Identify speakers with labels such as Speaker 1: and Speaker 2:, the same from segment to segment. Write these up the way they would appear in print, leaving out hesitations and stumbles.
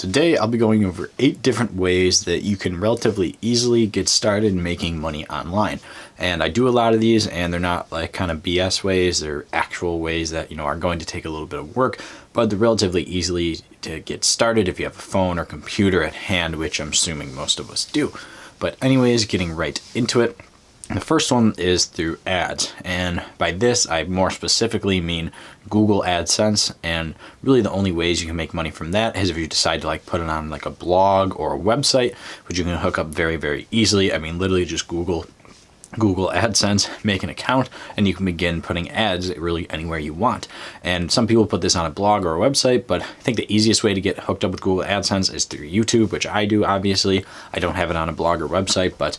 Speaker 1: Today I'll be going over 8 different ways that you can relatively easily get started making money online. And I do a lot of these, and they're not like kind of BS ways, they're actual ways that are going to take a little bit of work, but they're relatively easily to get started if you have a phone or computer at hand, which I'm assuming most of us do. But anyways, getting right into it. The first one is through ads, and by this I more specifically mean Google AdSense, and really the only ways you can make money from that is if you decide to put it on a blog or a website, which you can hook up very, very easily. I mean, literally just Google AdSense, make an account, and you can begin putting ads really anywhere you want. And some people put this on a blog or a website, but I think the easiest way to get hooked up with Google AdSense is through YouTube, which I do, obviously. I don't have it on a blog or website, but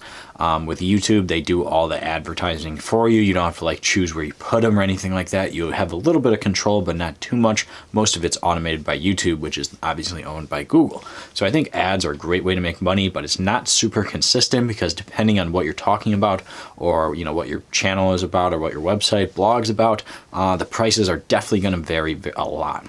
Speaker 1: with YouTube, they do all the advertising for you. You don't have to choose where you put them or anything like that. You have a little bit of control, but not too much. Most of it's automated by YouTube, which is obviously owned by Google. So I think ads are a great way to make money, but it's not super consistent because depending on what you're talking about, or what your channel is about, or what your website blog's about, the prices are definitely going to vary a lot.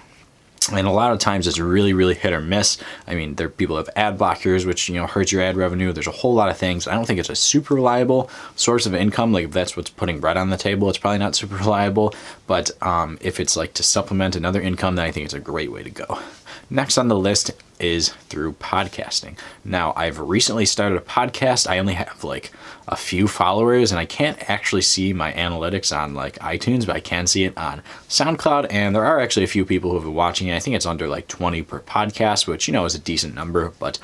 Speaker 1: And a lot of times it's really, really hit or miss. I mean, people have ad blockers, which hurts your ad revenue. There's a whole lot of things. I don't think it's a super reliable source of income. If that's what's putting bread on the table, it's probably not super reliable. But if it's to supplement another income, then I think it's a great way to go. Next on the list is through podcasting. Now, I've recently started a podcast. I only have a few followers, and I can't actually see my analytics on iTunes, but I can see it on SoundCloud, and there are actually a few people who have been watching it. I think it's under 20 per podcast, which is a decent number, but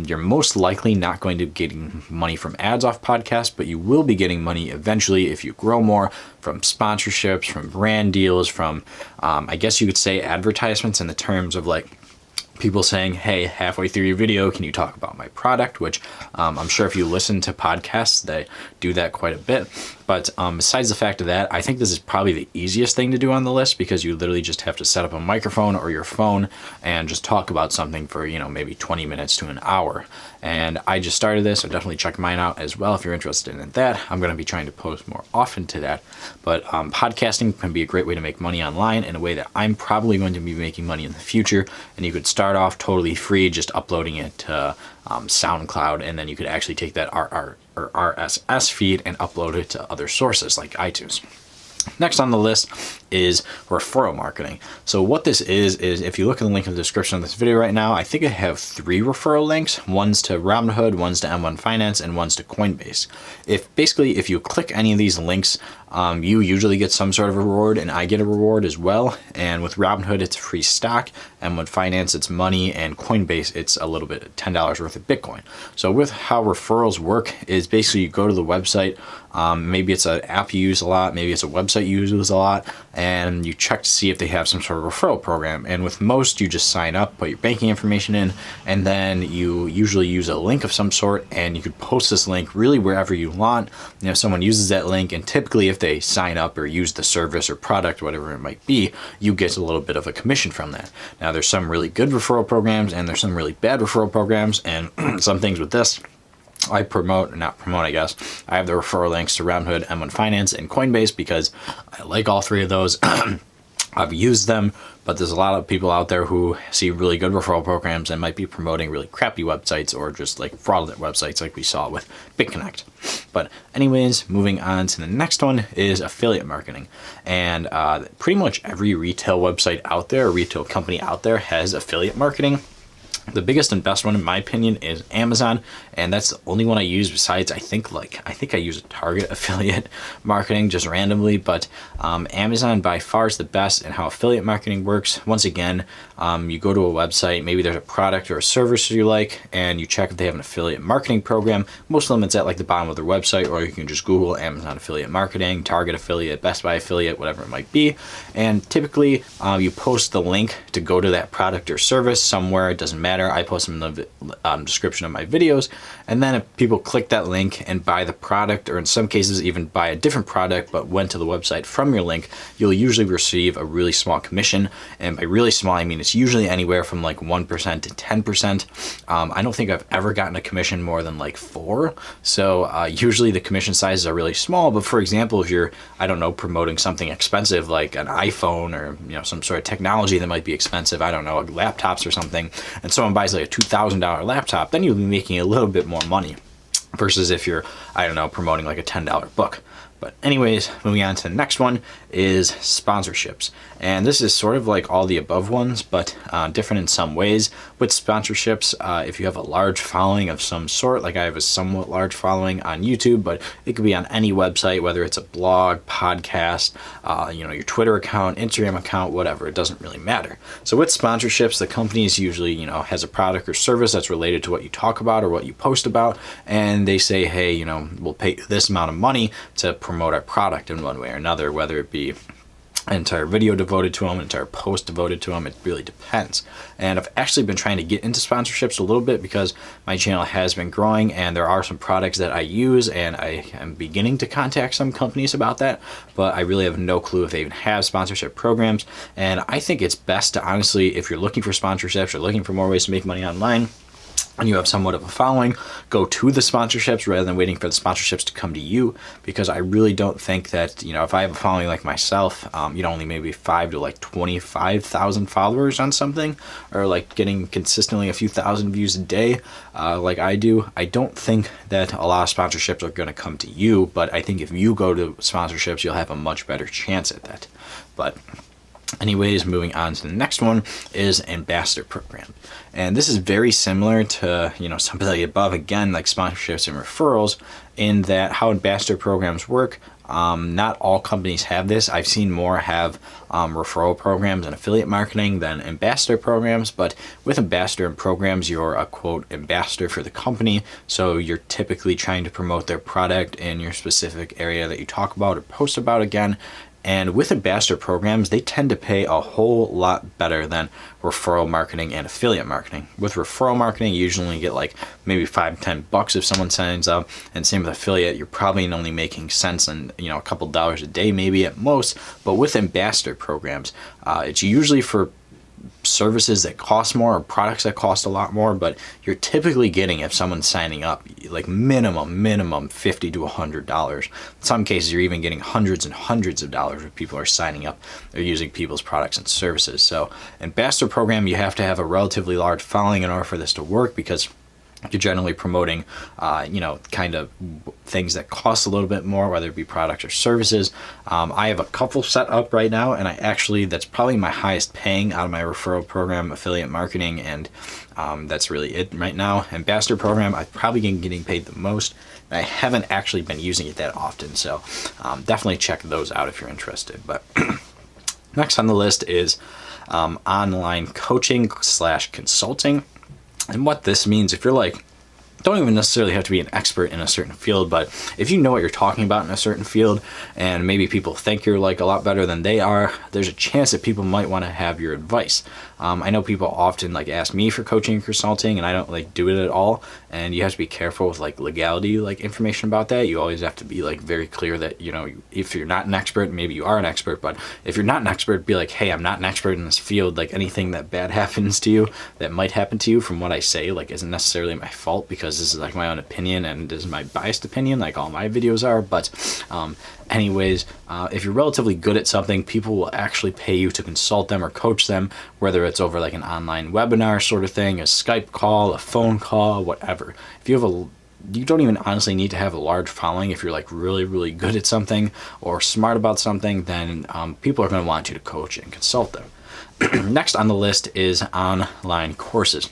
Speaker 1: you're most likely not going to be getting money from ads off podcasts, but you will be getting money eventually if you grow more from sponsorships, from brand deals, from I guess you could say advertisements in the terms of people saying, hey, halfway through your video, can you talk about my product? Which I'm sure if you listen to podcasts, they do that quite a bit. But besides the fact of that, I think this is probably the easiest thing to do on the list because you literally just have to set up a microphone or your phone and just talk about something for, maybe 20 minutes to an hour. And I just started this, so definitely check mine out as well if you're interested in that. I'm going to be trying to post more often to that. But podcasting can be a great way to make money online in a way that I'm probably going to be making money in the future. And you could start off totally free, just uploading it to SoundCloud, and then you could actually take that RSS feed and upload it to other sources like iTunes. Next on the list is referral marketing. So what this is if you look at the link in the description of this video right now, I think I have 3 referral links. One's to Robinhood, one's to M1 Finance, and one's to Coinbase. If you click any of these links, you usually get some sort of reward, and I get a reward as well. And with Robinhood, it's free stock, and with Finance, it's money, and Coinbase, it's a little bit $10 worth of Bitcoin. So with how referrals work is basically you go to the website, maybe it's an app you use a lot, maybe it's a website you use a lot, and you check to see if they have some sort of referral program. And with most, you just sign up, put your banking information in, and then you usually use a link of some sort, and you could post this link really wherever you want. And if someone uses that link, and typically if they sign up or use the service or product, whatever it might be, you get a little bit of a commission from that. Now, there's some really good referral programs, and there's some really bad referral programs, and some things with this. I I guess. I have the referral links to Robinhood, M1 Finance, and Coinbase because I like all 3 of those. I've used them, but there's a lot of people out there who see really good referral programs and might be promoting really crappy websites or just fraudulent websites like we saw with BitConnect. But anyways, moving on to the next one is affiliate marketing. And pretty much every retail website out there, or retail company out there has affiliate marketing. The biggest and best one, in my opinion, is Amazon, and that's the only one I use besides, I think I use a Target affiliate marketing just randomly, but Amazon by far is the best in how affiliate marketing works. Once again, you go to a website, maybe there's a product or a service you like, and you check if they have an affiliate marketing program. Most of them it's at the bottom of their website, or you can just Google Amazon affiliate marketing, Target affiliate, Best Buy affiliate, whatever it might be. And typically, you post the link to go to that product or service somewhere. It doesn't matter. I post them in the description of my videos, and then if people click that link and buy the product, or in some cases even buy a different product but went to the website from your link, you'll usually receive a really small commission. And by really small, I mean it's usually anywhere from 1% to 10%. I don't think I've ever gotten a commission more than 4. So usually the commission sizes are really small. But for example, if you're, I don't know, promoting something expensive like an iPhone or some sort of technology that might be expensive, I don't know, laptops or something, and so someone buys like a $2,000 laptop, then you'll be making a little bit more money versus if you're, I don't know, promoting like a $10 book. But anyways, moving on to the next one is sponsorships. And this is sort of like all the above ones, but different in some ways. With sponsorships, if you have a large following of some sort, like I have a somewhat large following on YouTube, but it could be on any website, whether it's a blog, podcast, your Twitter account, Instagram account, whatever, it doesn't really matter. So with sponsorships, the companies usually, has a product or service that's related to what you talk about or what you post about, and they say, hey, we'll pay you this amount of money to promote our product in one way or another, whether it be an entire video devoted to them, an entire post devoted to them. It really depends. And I've actually been trying to get into sponsorships a little bit because my channel has been growing and there are some products that I use, and I am beginning to contact some companies about that, but I really have no clue if they even have sponsorship programs. And I think it's best to honestly, if you're looking for sponsorships or looking for more ways to make money online, and you have somewhat of a following, go to the sponsorships rather than waiting for the sponsorships to come to you, because I really don't think that, if I have a following like myself, only maybe 5 to like 25,000 followers on something, or like getting consistently a few thousand views a day, like I do, I don't think that a lot of sponsorships are going to come to you, but I think if you go to sponsorships, you'll have a much better chance at that. But anyways, moving on to the next one is ambassador program. And this is very similar to, some of the above, again, like sponsorships and referrals, in that how ambassador programs work. Not all companies have this. I've seen more have referral programs and affiliate marketing than ambassador programs, but with ambassador programs, you're a quote ambassador for the company. So you're typically trying to promote their product in your specific area that you talk about or post about again. And with ambassador programs, they tend to pay a whole lot better than referral marketing and affiliate marketing. With referral marketing, you usually get like maybe $5-10 if someone signs up. And same with affiliate, you're probably only making cents and a couple dollars a day maybe at most. But with ambassador programs, it's usually for services that cost more or products that cost a lot more, but you're typically getting, if someone's signing up, like minimum $50 to $100. In some cases, you're even getting hundreds and hundreds of dollars when people are signing up. They're using people's products and services. So ambassador program, you have to have a relatively large following in order for this to work, because you're generally promoting, kind of things that cost a little bit more, whether it be products or services. I have a couple set up right now, and that's probably my highest paying out of my referral program, affiliate marketing, and that's really it right now. Ambassador program, I've probably been getting paid the most. I haven't actually been using it that often, so definitely check those out if you're interested. But next on the list is online coaching / consulting. And what this means, if you're like, don't even necessarily have to be an expert in a certain field, but if you know what you're talking about in a certain field, and maybe people think you're like a lot better than they are, there's a chance that people might want to have your advice. I know people often like ask me for coaching and consulting, and I don't like do it at all. And you have to be careful with like legality, like information about that. You always have to be like very clear that, if you're not an expert, maybe you are an expert, but if you're not an expert, be like, hey, I'm not an expert in this field. Like anything that bad happens to you, that might happen to you from what I say, like isn't necessarily my fault, because this is like my own opinion and this is my biased opinion, like all my videos are. But anyways, if you're relatively good at something, people will actually pay you to consult them or coach them, whether it's over like an online webinar sort of thing, a Skype call, a phone call, whatever. If you have you don't even honestly need to have a large following. If you're like really, really good at something or smart about something, then people are going to want you to coach and consult them. Next on the list is online courses.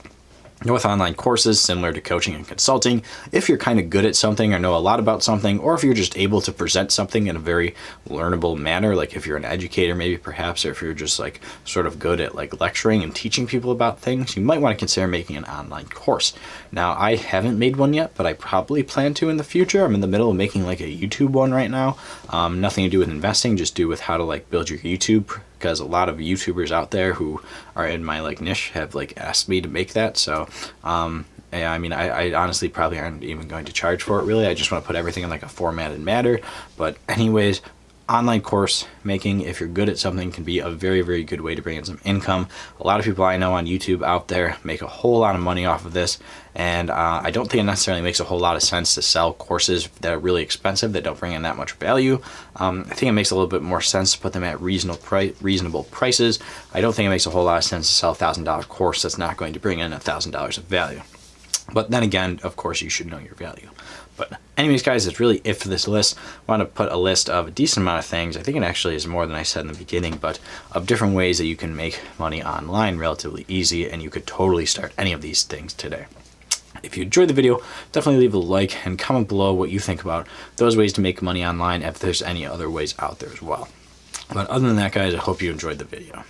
Speaker 1: With online courses, similar to coaching and consulting, if you're kind of good at something or know a lot about something, or if you're just able to present something in a very learnable manner, like if you're an educator maybe perhaps, or if you're just like sort of good at like lecturing and teaching people about things, you might want to consider making an online course. Now, I haven't made one yet, but I probably plan to in the future. I'm in the middle of making like a YouTube one right now. Nothing to do with investing, just do with how to like build your YouTube, because a lot of YouTubers out there who are in my like niche have like asked me to make that. So I mean, I honestly probably aren't even going to charge for it really. I just want to put everything in like a formatted manner. But anyways, online course making, if you're good at something, can be a very, very good way to bring in some income. A lot of people I know on YouTube out there make a whole lot of money off of this, and I don't think it necessarily makes a whole lot of sense to sell courses that are really expensive, that don't bring in that much value. I think it makes a little bit more sense to put them at reasonable prices. I don't think it makes a whole lot of sense to sell a $1,000 course that's not going to bring in $1,000 of value. But then again, of course, you should know your value. But anyways, guys, that's really it for this list. I want to put a list of a decent amount of things. I think it actually is more than I said in the beginning, but of different ways that you can make money online relatively easy, and you could totally start any of these things today. If you enjoyed the video, definitely leave a like and comment below what you think about those ways to make money online, if there's any other ways out there as well. But other than that, guys, I hope you enjoyed the video.